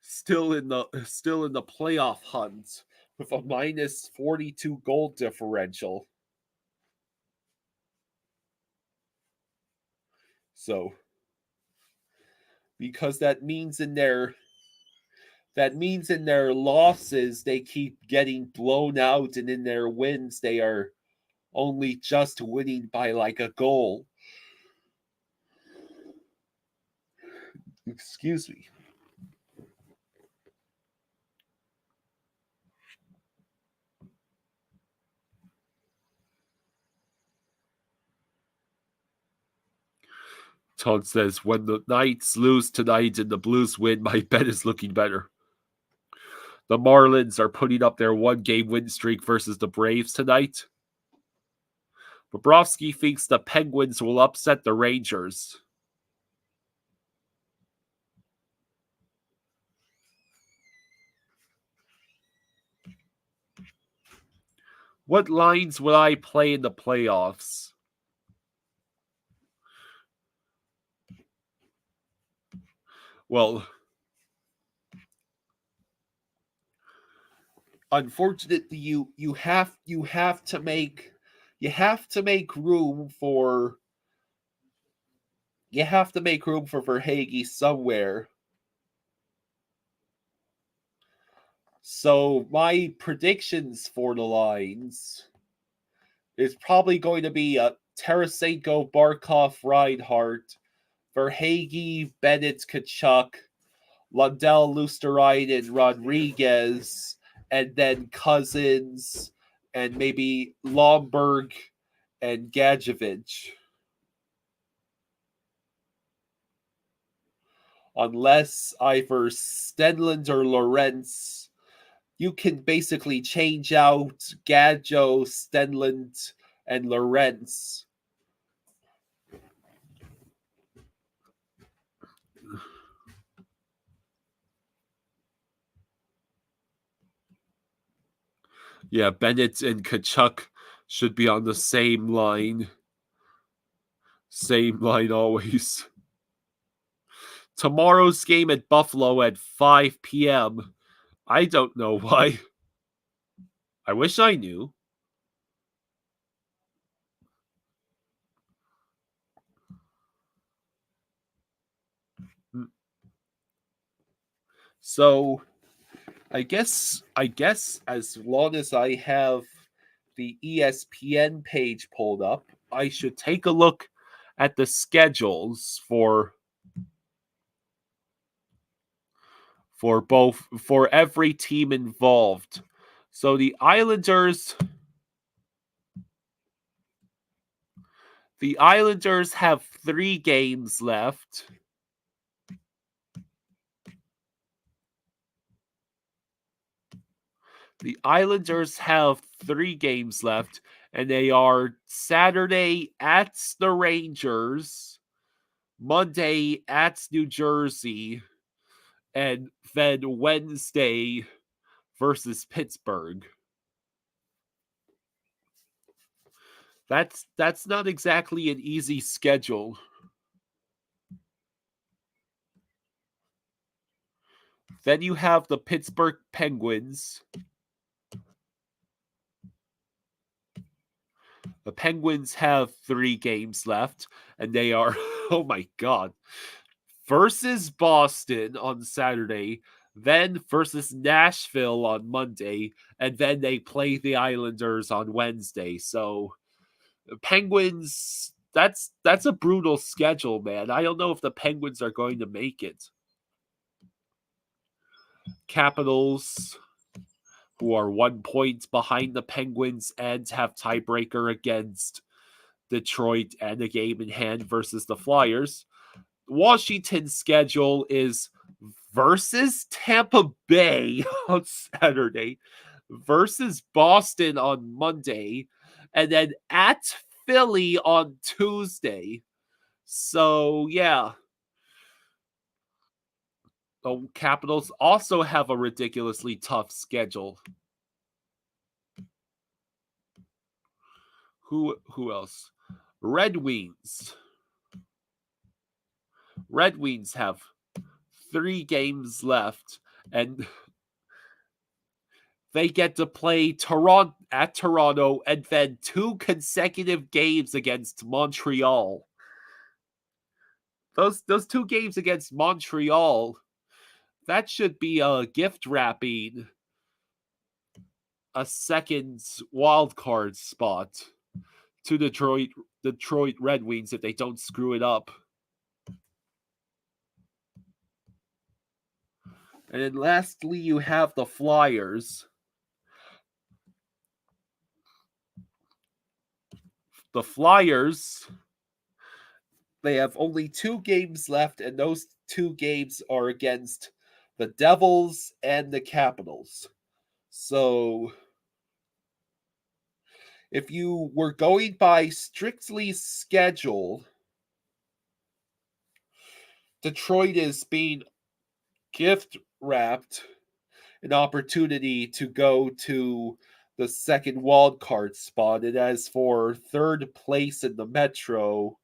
still in the playoff hunt with a minus 42 goal differential? So, because that means in their losses they keep getting blown out, and in their wins they are only just winning by like a goal. Excuse me. Todd says, when the Knights lose tonight and the Blues win, my bet is looking better. The Marlins are putting up their one-game win streak versus the Braves tonight. Bobrovsky thinks the Penguins will upset the Rangers. What lines will I play in the playoffs? Well, unfortunately, you have to make room for Verhage somewhere. So my predictions for the lines is probably going to be Tarasenko, Barkov, Reinhardt, Verhage, Bennett, Kachuk, Lundell, Lusterine, Rodriguez, and then Cousins, and maybe Lomberg and Gadjevich. Unless either Stenlund or Lorentz, you can basically change out Gadjo, Stenlund, and Lorentz. Yeah, Bennett and Kachuk should be on the same line. Same line always. Tomorrow's game at Buffalo at 5 p.m. I don't know why. I wish I knew. So I guess as long as I have the ESPN page pulled up, I should take a look at the schedules for every team involved. So the Islanders have 3 games left. The Islanders have 3 games left, and they are Saturday at the Rangers, Monday at New Jersey, and then Wednesday versus Pittsburgh. That's not exactly an easy schedule. Then you have the Pittsburgh Penguins. The Penguins have 3 games left, and they are, oh my God, versus Boston on Saturday, then versus Nashville on Monday, and then they play the Islanders on Wednesday. So the Penguins, that's a brutal schedule, man. I don't know if the Penguins are going to make it. Capitals, who are 1 point behind the Penguins and have tiebreaker against Detroit and a game in hand versus the Flyers. Washington's schedule is versus Tampa Bay on Saturday, versus Boston on Monday, and then at Philly on Tuesday. So, yeah. The Capitals also have a ridiculously tough schedule. Who else? Red Wings. Red Wings have 3 games left, and they get to play Toronto and then 2 consecutive games against Montreal. Those 2 games against Montreal, that should be a gift wrapping a second wild card spot to Detroit Red Wings if they don't screw it up. And then lastly, you have the Flyers. The Flyers, they have only 2 games left, and those 2 games are against the Devils and the Capitals. So, if you were going by strictly schedule, Detroit is being gift wrapped an opportunity to go to the second wild card spot. And as for third place in the Metro,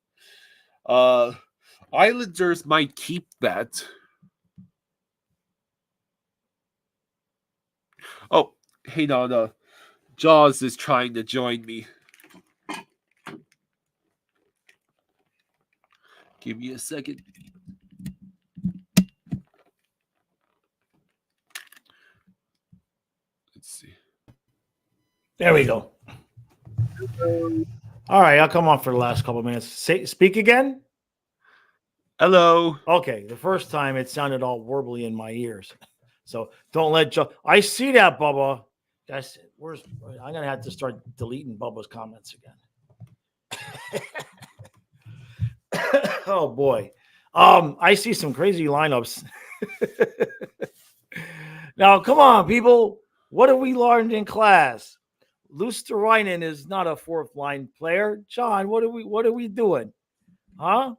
Islanders might keep that. Oh, hey, no. Jaws is trying to join me. Give me a second. Let's see. There we go. All right, I'll come on for the last couple of minutes. Speak again? Hello. Okay, the first time it sounded all warbly in my ears. So don't let Joe. I see that, Bubba. That's I'm gonna have to start deleting Bubba's comments again. Oh boy. I see some crazy lineups. Now, come on, people. What have we learned in class? Luosterainen is not a 4th line player. John, what are we doing? Huh?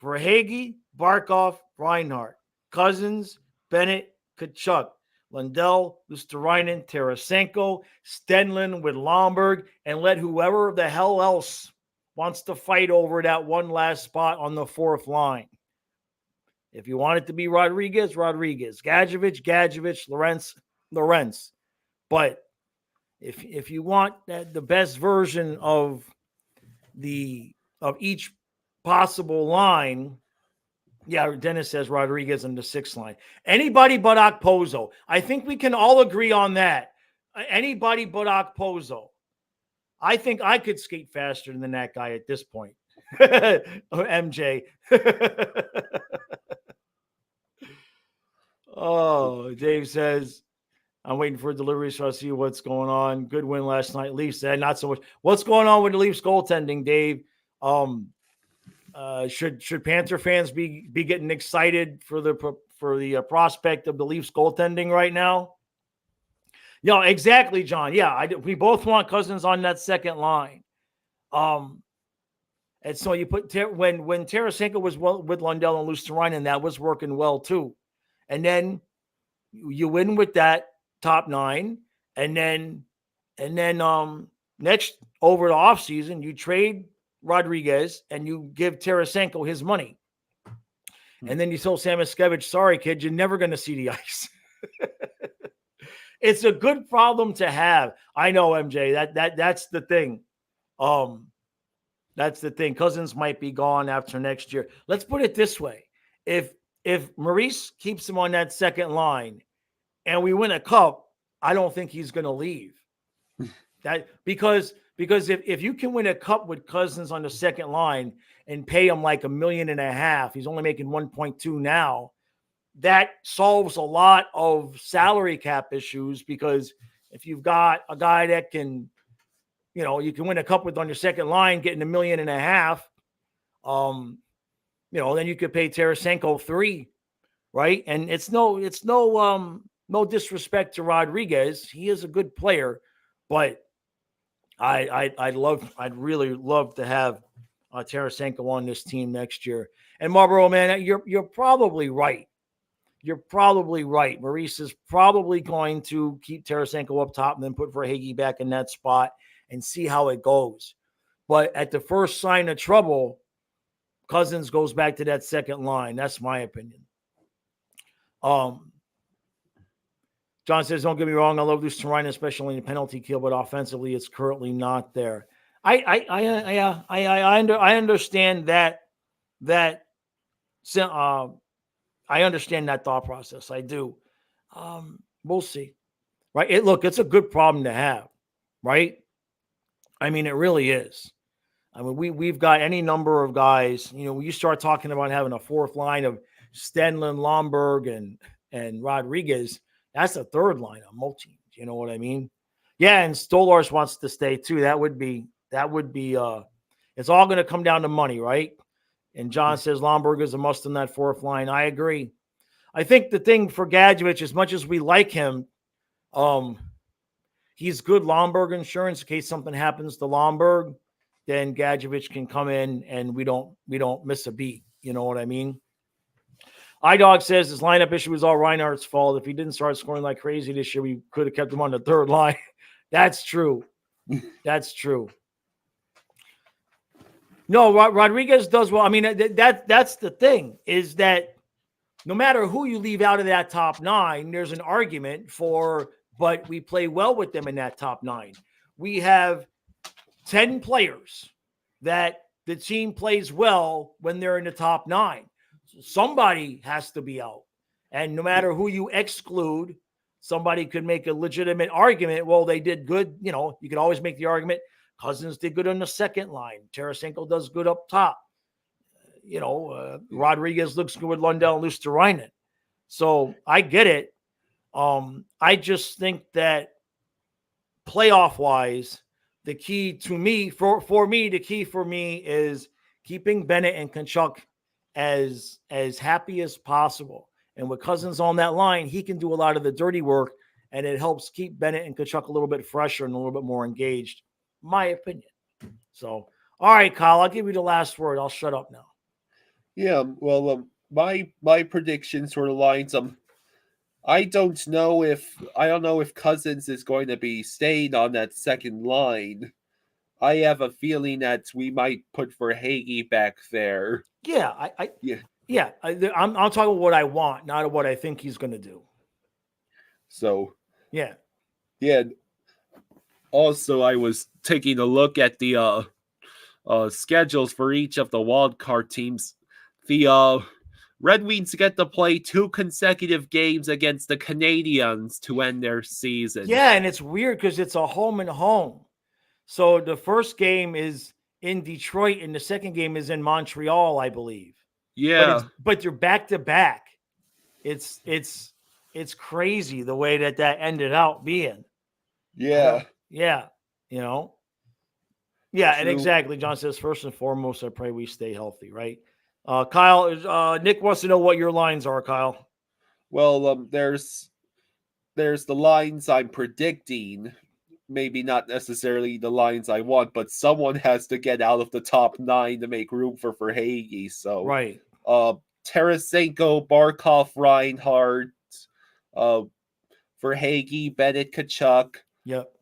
Verhaeghe, Barkov, Reinhart, Cousins, Bennett, Kachuk, Lundell, Luosterainen, Tarasenko, Stenlund with Lomberg, and let whoever the hell else wants to fight over that one last spot on the 4th line. If you want it to be Rodriguez, Gadjevich, Lawrence. But if you want the best version of each possible line, yeah, Dennis says Rodriguez in the 6th line. Anybody but Okposo. I think we can all agree on that. Anybody but Okposo. I think I could skate faster than that guy at this point. MJ. Oh, Dave says, I'm waiting for a delivery, so I'll see what's going on. Good win last night. Leafs, not so much. What's going on with the Leafs goaltending, Dave? Should Panther fans be getting excited for the prospect of the Leafs goaltending right now? No, exactly, John. Yeah, we both want Cousins on that second line. And so you put when Tarasenko was with Lundell and Luostarinen, that was working well too. And then you win with that top 9, and then next over the offseason, you trade Rodriguez and you give Tarasenko his money. And then you tell Sam Iskevich, sorry, kid, you're never going to see the ice. It's a good problem to have. I know, MJ. That's the thing. That's the thing. Cousins might be gone after next year. Let's put it this way: if Maurice keeps him on that second line, and we win a cup, I don't think he's going to leave. That because if you can win a cup with Cousins on the second line and pay him like $1.5 million, he's only making 1.2 now. That solves a lot of salary cap issues, because if you've got a guy that can, you can win a cup with on your second line, getting $1.5 million, then you could pay Tarasenko $3 million, right? And it's no disrespect to Rodriguez. He is a good player, but I'd really love to have Tarasenko on this team next year. And Marlboro, man, you're probably right. You're probably right. Maurice is probably going to keep Tarasenko up top and then put Verhaeghe back in that spot and see how it goes. But at the first sign of trouble, Cousins goes back to that second line. That's my opinion. John says, don't get me wrong, I love Luostarinen, especially in the penalty kill, but offensively, it's currently not there. I understand that I understand that thought process. I do. We'll see. Right? It's a good problem to have, right? I mean, it really is. I mean, we've got any number of guys. When you start talking about having a 4th line of Stenlund, Lomberg, and Rodriguez, that's a 3rd line on most teams. You know what I mean? Yeah, and Stolarz wants to stay too. That would be. It's all going to come down to money, right? And John says Lomberg is a must in that 4th line. I agree. I think the thing for Gadjevich, as much as we like him, he's good Lomberg insurance in case something happens to Lomberg. Then Gadjevich can come in and we don't miss a beat. You know what I mean? iDog says his lineup issue was all Reinhardt's fault. If he didn't start scoring like crazy this year, we could have kept him on the 3rd line. That's true. That's true. No, Rodriguez does well. I mean, that's the thing, is that no matter who you leave out of that top 9, there's an argument but we play well with them in that top 9. We have 10 players that the team plays well when they're in the top 9. So somebody has to be out. And no matter who you exclude, somebody could make a legitimate argument. Well, they did good. You could always make the argument. Cousins did good on the second line. Tarasenko does good up top. Rodriguez looks good with Lundell and Luostarinen. So I get it. I just think that playoff-wise, the key to me, the key for me is keeping Bennett and Tkachuk as happy as possible. And with Cousins on that line, he can do a lot of the dirty work, and it helps keep Bennett and Tkachuk a little bit fresher and a little bit more engaged. My opinion. So, all right, Kyle, I'll give you the last word. I'll shut up now. Yeah, well, my prediction sort of lines I don't know if Cousins is going to be staying on that second line. I have a feeling that we might put Verhaeghe back there. Yeah, Yeah, I'm talking about what I want, not what I think he's going to do. So Yeah. yeah. Also, I was taking a look at the schedules for each of the wild card teams. The Red Wings get to play 2 consecutive games against the Canadians to end their season. Yeah, and it's weird because it's a home and home. So the first game is in Detroit, and the second game is in Montreal, I believe. Yeah. But you're back to back. It's crazy the way that ended out being. Yeah. Yeah, you know. Yeah, and True. exactly. John says, first and foremost, I pray we stay healthy, right? Kyle, Nick wants to know what your lines are, Kyle. Well, there's the lines I'm predicting. Maybe not necessarily the lines I want, but someone has to get out of the top 9 to make room for Verhaeghe. So, Right. Tarasenko, Barkov, Reinhardt, Verhaeghe, Bennett, Kachuk, Yep.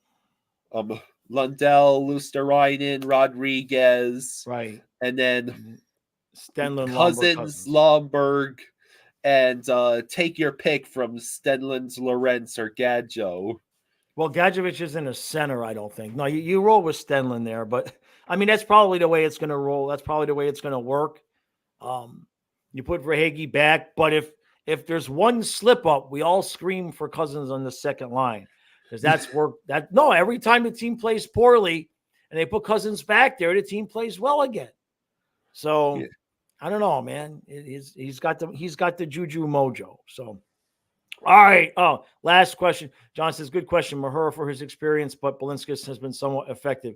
Lundell, Luosterainen, Rodriguez, Right. and then Stenlund, Cousins, Lomberg, and take your pick from Stenlund's Lorentz or Gadjo. Well, Gadjevich isn't a center, I don't think. No, you roll with Stenlund there, but I mean that's probably the way it's going to roll. That's probably the way it's going to work. You put Verhaeghe back, but if there's one slip up, we all scream for Cousins on the second line because that's work. No, every time the team plays poorly and they put Cousins back there, the team plays well again. So yeah. I don't know, man. He's got the juju mojo. So. All right. Oh, last question. John says, good question. Mahura for his experience, but Belinskas has been somewhat effective.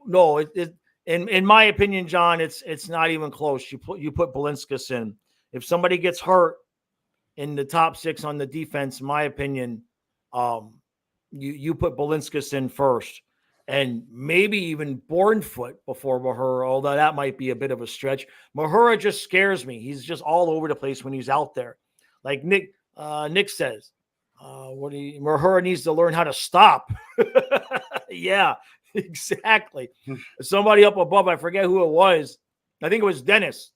No, in my opinion, John, it's not even close. You put Belinskas in. If somebody gets hurt in the top 6 on the defense, in my opinion, you put Belinskas in first. And maybe even Bournefoot before Mahura, although that might be a bit of a stretch. Mahura just scares me. He's just all over the place when he's out there. Like Nick says, Mahura needs to learn how to stop. Yeah, exactly. Somebody up above, I forget who it was. I think it was Dennis.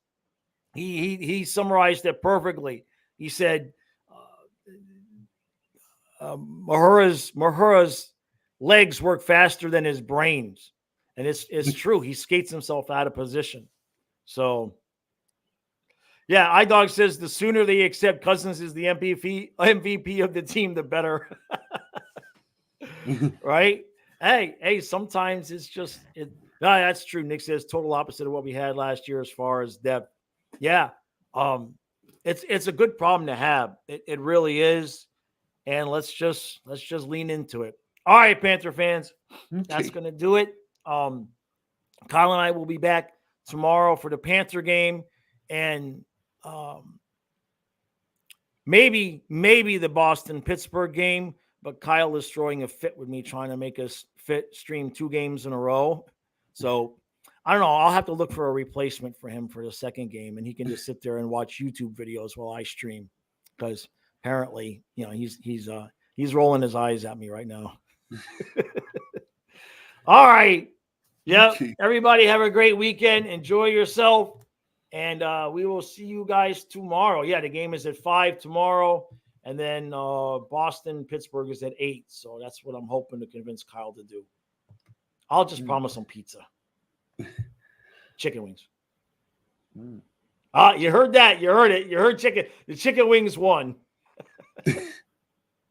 He summarized it perfectly. He said, Mahura's legs work faster than his brains, and it's true. He skates himself out of position. So. Yeah, iDog says the sooner they accept Cousins is the MVP of the team, the better. Right? Hey, sometimes it's just no, that's true. Nick says total opposite of what we had last year as far as depth. Yeah. It's a good problem to have. It really is. And let's just lean into it. All right, Panther fans. Okay. That's gonna do it. Kyle and I will be back tomorrow for the Panther game. And maybe the Boston-Pittsburgh game, but Kyle is throwing a fit with me trying to make us stream 2 games in a row. So I don't know. I'll have to look for a replacement for him for the second game, and he can just sit there and watch YouTube videos while I stream because apparently, he's rolling his eyes at me right now. All right. Yep. Okay. Everybody have a great weekend. Enjoy yourself. And we will see you guys tomorrow. Yeah, the game is at 5 tomorrow. And then Boston, Pittsburgh is at 8. So that's what I'm hoping to convince Kyle to do. I'll just promise him pizza. Chicken wings. You heard that. You heard it. You heard chicken. The chicken wings won.